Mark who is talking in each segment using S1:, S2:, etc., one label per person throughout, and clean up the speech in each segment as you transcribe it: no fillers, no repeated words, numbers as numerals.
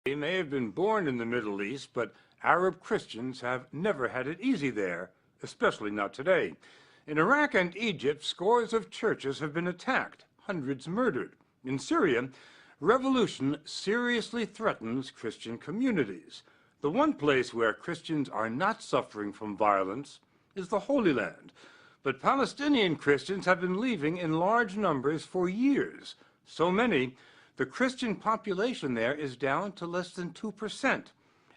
S1: They may have been born in the Middle East, but Arab Christians have never had it easy there, especially not today. In Iraq and Egypt, scores of churches have been attacked, hundreds murdered. In Syria, revolution seriously threatens Christian communities. The one place where Christians are not suffering from violence is the Holy Land. But Palestinian Christians have been leaving in large numbers for years. So many, the Christian population there is down to less than 2%.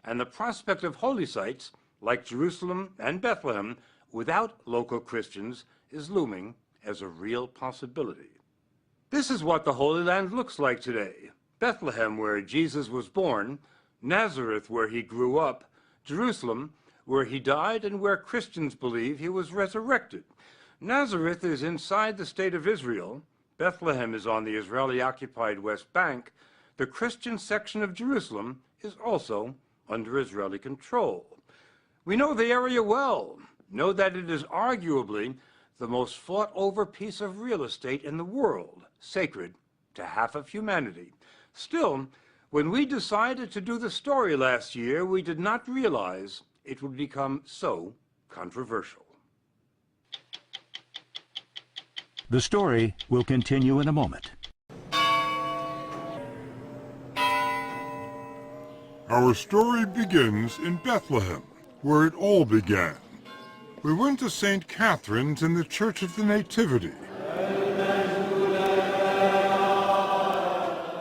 S1: And the prospect of holy sites, like Jerusalem and Bethlehem, without local Christians is looming as a real possibility. This is what the Holy Land looks like today. Bethlehem, where Jesus was born, Nazareth, where he grew up, Jerusalem, where he died and where Christians believe he was resurrected. Nazareth is inside the state of Israel. Bethlehem is on the Israeli-occupied West Bank. The Christian section of Jerusalem is also under Israeli control. We know the area well, know that it is arguably the most fought-over piece of real estate in the world, sacred to half of humanity. Still, when we decided to do the story last year, we did not realize it would become so controversial.
S2: The story will continue in a moment.
S3: Our story begins in Bethlehem, where it all began. We went to St. Catherine's in the Church of the Nativity.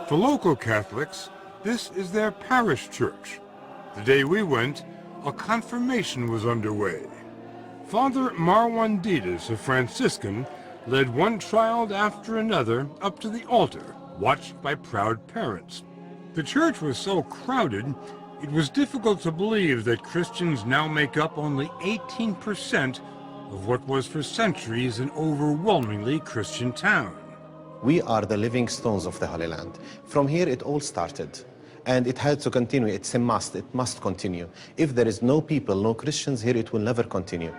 S3: For local Catholics, this is their parish church. The day we went, a confirmation was underway. Father Marwan Didas, a Franciscan, led one child after another up to the altar, watched by proud parents. The church was so crowded, it was difficult to believe that Christians now make up only 18% of what was for centuries an overwhelmingly Christian town.
S4: We are the living stones of the Holy Land. From here it all started, and it had to continue. It's a must. It must continue. If there is no people, no Christians here, it will never continue.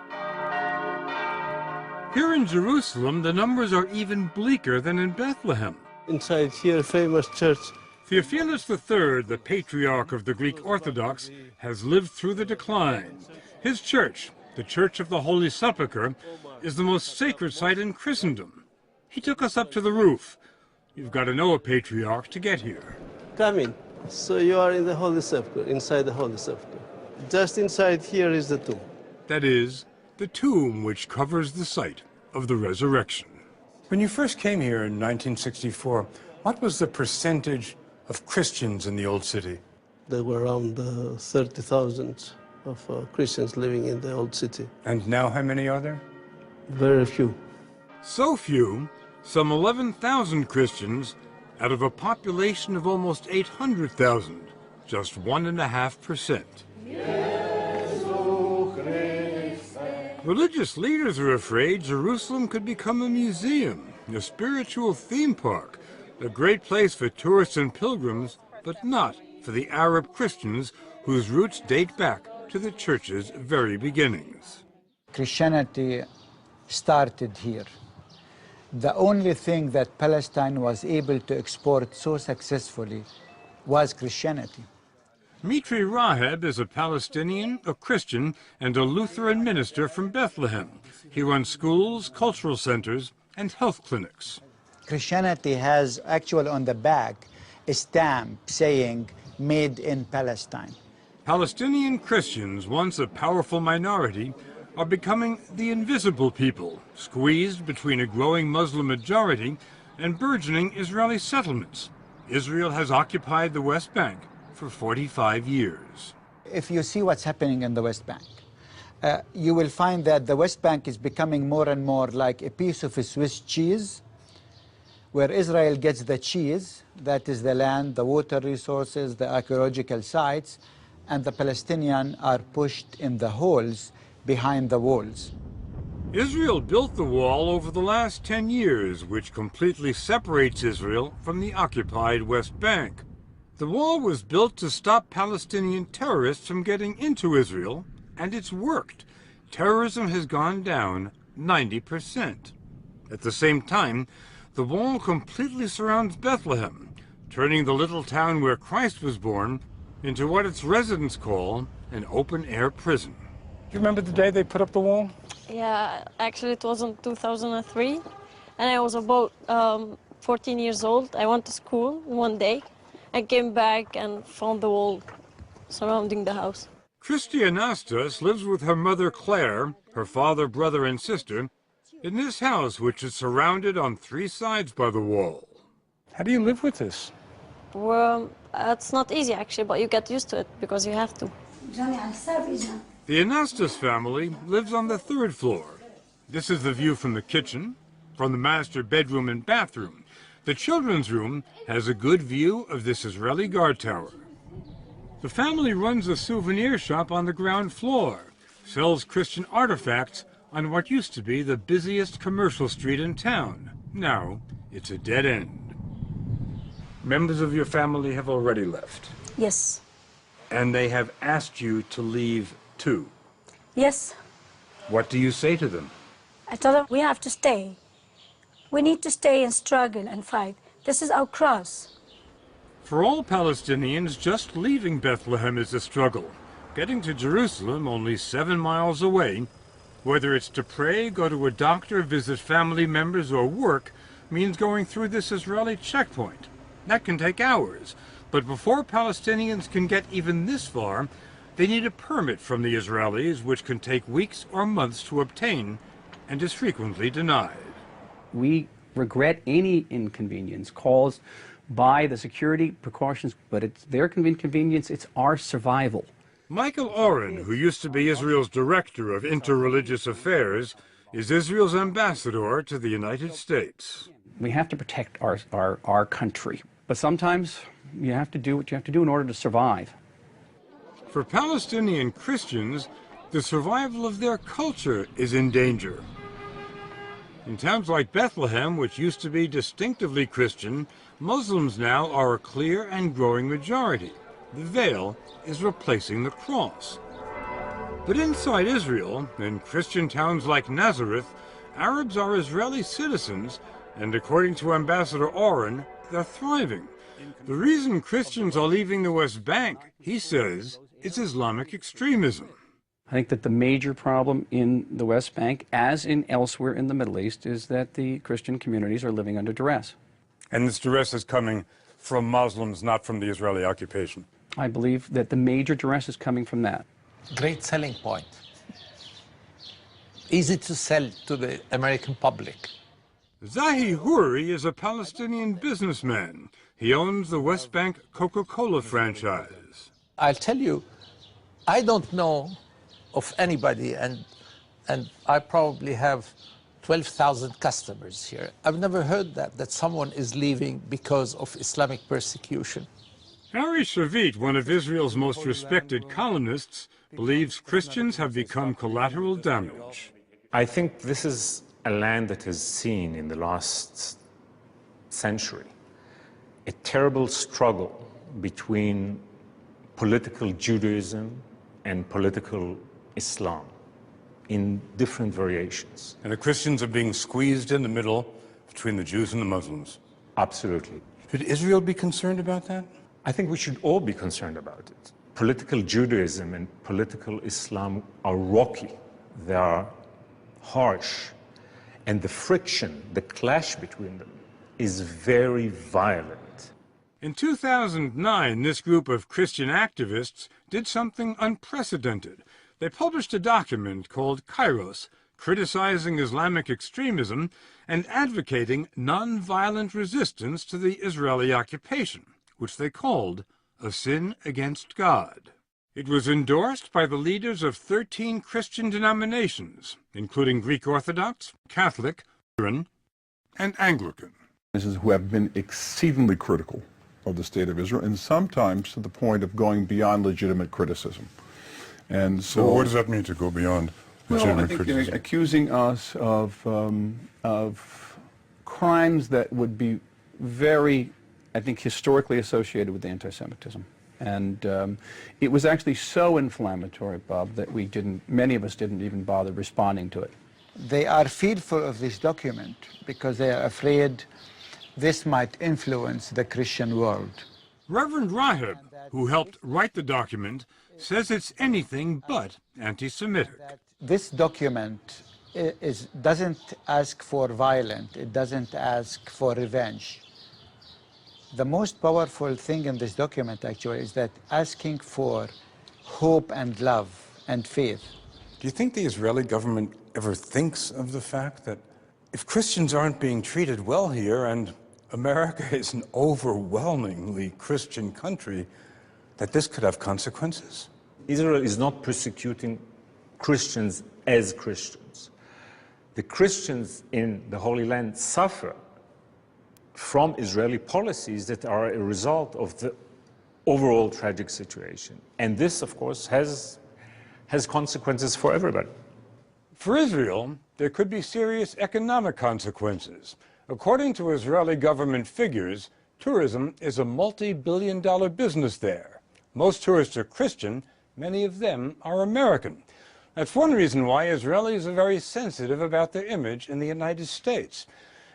S1: Here in Jerusalem, the numbers are even bleaker than in Bethlehem.
S5: Inside here, famous church.
S1: Theophilus III, the patriarch of the Greek Orthodox, has lived through the decline. His church, the Church of the Holy Sepulchre, is the most sacred site in Christendom. He took us up to the roof. You've got to know a patriarch to get here.
S5: Come in. So you are in the Holy Sepulchre, inside the Holy Sepulchre. Just inside here is the tomb.
S1: That is, the tomb which covers the site of the resurrection. When you first came here in 1964, what was the percentage of Christians in the old city?
S5: There were around 30,000 of Christians living in the old city.
S1: And now how many are there?
S5: Very few.
S1: So few, some 11,000 Christians out of a population of almost 800,000, just 1.5%. Religious leaders are afraid Jerusalem could become a museum, a spiritual theme park, a great place for tourists and pilgrims, but not for the Arab Christians whose roots date back to the church's very beginnings.
S6: Christianity started here. The only thing that Palestine was able to export so successfully was Christianity.
S1: Mitri Raheb is a Palestinian, a Christian, and a Lutheran minister from Bethlehem. He runs schools, cultural centers, and health clinics.
S6: Christianity has actually on the back a stamp saying made in Palestine.
S1: Palestinian Christians, once a powerful minority, are becoming the invisible people, squeezed between a growing Muslim majority and burgeoning Israeli settlements. Israel has occupied the West Bank for 45 years.
S6: If you see what's happening in the West Bank, you will find that the West Bank is becoming more and more like a piece of a Swiss cheese, where Israel gets the cheese, that is the land, the water resources, the archaeological sites, and the Palestinians are pushed in the holes behind the walls.
S1: Israel built the wall over the last 10 years, which completely separates Israel from the occupied West Bank. The wall was built to stop Palestinian terrorists from getting into Israel, and it's worked. Terrorism has gone down 90%. At the same time, the wall completely surrounds Bethlehem, turning the little town where Christ was born into what its residents call an open-air prison. Do you remember the day they put up the wall?
S7: Yeah, actually it was in 2003, and I was about 14 years old. I went to school one day. I came back and found the wall surrounding the house.
S1: Christy Anastas lives with her mother Claire, her father, brother, and sister in this house, which is surrounded on 3 sides by the wall. How do you live with this?
S7: Well, it's not easy actually, but you get used to it because you have to.
S1: The Anastas family lives on the 3rd floor. This is the view from the kitchen, from the master bedroom and bathroom. The children's room has a good view of this Israeli guard tower. The family runs a souvenir shop on the ground floor, sells Christian artifacts on what used to be the busiest commercial street in town. Now, it's a dead end. Members of your family have already left.
S8: Yes.
S1: And they have asked you to leave too.
S8: Yes.
S1: What do you say to them?
S8: I told them we have to stay. We need to stay and struggle and fight. This is our cross.
S1: For all Palestinians, just leaving Bethlehem is a struggle. Getting to Jerusalem, only 7 miles away, whether it's to pray, go to a doctor, visit family members, or work, means going through this Israeli checkpoint. That can take hours. But before Palestinians can get even this far, they need a permit from the Israelis, which can take weeks or months to obtain, and is frequently denied.
S9: We regret any inconvenience caused by the security precautions, but it's their inconvenience, it's our survival.
S1: Michael Oren, who used to be Israel's director of interreligious affairs, is Israel's ambassador to the United States.
S9: We have to protect our country, but sometimes you have to do what you have to do in order to survive.
S1: For Palestinian Christians, the survival of their culture is in danger. In towns like Bethlehem, which used to be distinctively Christian, Muslims now are a clear and growing majority. The veil is replacing the cross. But inside Israel, in Christian towns like Nazareth, Arabs are Israeli citizens, and according to Ambassador Oren, they're thriving. The reason Christians are leaving the West Bank, he says, is Islamic extremism.
S9: I think that the major problem in the West Bank, as in elsewhere in the Middle East, is that the Christian communities are living under duress.
S1: And this duress is coming from Muslims, not from the Israeli occupation.
S9: I believe that the major duress is coming from that.
S10: Great selling point. Easy to sell to the American public.
S1: Zahi Houri is a Palestinian businessman. He owns the West Bank Coca-Cola franchise.
S10: I'll tell you, I don't know of anybody, and I probably have 12,000 customers here. I've never heard that someone is leaving because of Islamic persecution.
S1: Harry Shavit, one of Israel's most respected columnists, believes Christians have become collateral damage.
S11: I think this is a land that has seen in the last century a terrible struggle between political Judaism and political Islam in different variations.
S1: And the Christians are being squeezed in the middle between the Jews and the Muslims.
S11: Absolutely.
S1: Should Israel be concerned about that?
S11: I think we should all be concerned about it. Political Judaism and political Islam are rocky. They are harsh. And the friction, the clash between them is very violent.
S1: In 2009, this group of Christian activists did something unprecedented. They published a document called Kairos, criticizing Islamic extremism and advocating nonviolent resistance to the Israeli occupation, which they called a sin against God. It was endorsed by the leaders of 13 Christian denominations, including Greek Orthodox, Catholic, Lutheran, and Anglican.
S12: Who have been exceedingly critical of the state of Israel, and sometimes to the point of going beyond legitimate criticism. And so,
S3: well, what does that mean, to go beyond legitimate criticism?
S12: Accusing us of crimes that would be very, I think, historically associated with anti-Semitism. And it was actually so inflammatory, Bob, that many of us didn't even bother responding to it.
S6: They are fearful of this document because they are afraid this might influence the Christian world.
S1: Reverend Rahib,
S3: who helped write the document, says it's anything but anti-Semitic.
S6: This document doesn't ask for violence, it doesn't ask for revenge. The most powerful thing in this document actually is that asking for hope and love and faith.
S1: Do you think the Israeli government ever thinks of the fact that if Christians aren't being treated well here, and America is an overwhelmingly Christian country, that this could have consequences?
S11: Israel is not persecuting Christians as Christians. The Christians in the Holy Land suffer from Israeli policies that are a result of the overall tragic situation. And this, of course, has consequences for everybody.
S1: For Israel, there could be serious economic consequences. According to Israeli government figures, tourism is a multi-billion-dollar business there. Most tourists are Christian, many of them are American. That's one reason why Israelis are very sensitive about their image in the United States.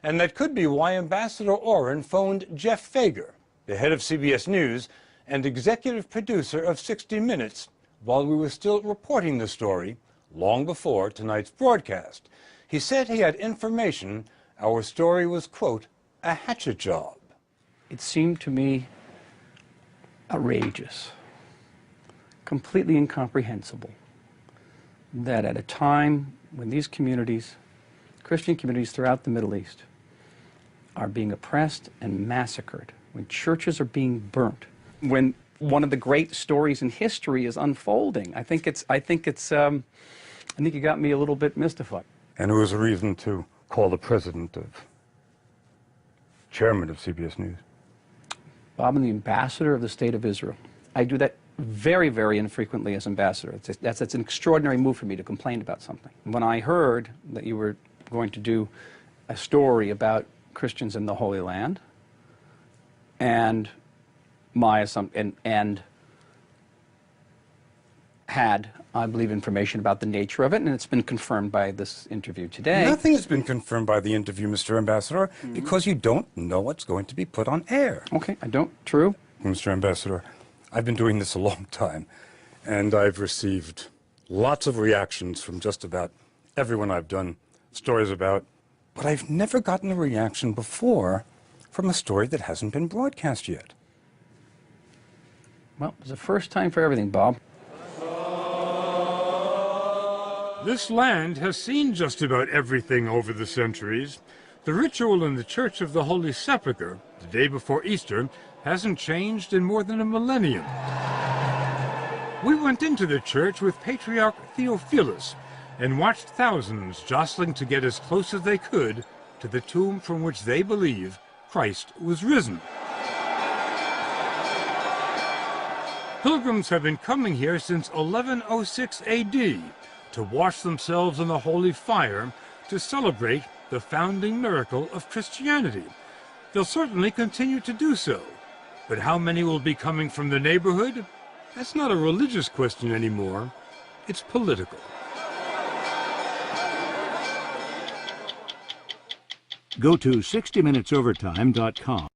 S1: And that could be why Ambassador Oren phoned Jeff Fager, the head of CBS News and executive producer of 60 Minutes, while we were still reporting the story, long before tonight's broadcast. He said he had information our story was, quote, a hatchet job.
S9: It seemed to me outrageous, completely incomprehensible, that at a time when these communities, Christian communities throughout the Middle East, are being oppressed and massacred, when churches are being burnt, when one of the great stories in history is unfolding. I think you got me a little bit mystified.
S1: And it was a reason to call the chairman of CBS News.
S9: Bob, I'm the ambassador of the State of Israel. I do that very, very infrequently as ambassador. That's an extraordinary move for me to complain about something. When I heard that you were going to do a story about Christians in the Holy Land, and my assumption, and had, I believe, information about the nature of it, and it's been confirmed by this interview today.
S1: Nothing has been confirmed by the interview, Mr. Ambassador, because you don't know what's going to be put on air.
S9: Okay, I don't. True.
S1: Mr. Ambassador, I've been doing this a long time, and I've received lots of reactions from just about everyone I've done stories about, but I've never gotten a reaction before from a story that hasn't been broadcast yet.
S9: Well, it's the first time for everything, Bob.
S3: This land has seen just about everything over the centuries. The ritual in the Church of the Holy Sepulchre, the day before Easter, hasn't changed in more than a millennium. We went into the church with Patriarch Theophilus and watched thousands jostling to get as close as they could to the tomb from which they believe Christ was risen. Pilgrims have been coming here since 1106 AD to wash themselves in the holy fire to celebrate the founding miracle of Christianity. They'll certainly continue to do so. But how many will be coming from the neighborhood? That's not a religious question anymore. It's political.
S2: Go to 60minutesovertime.com.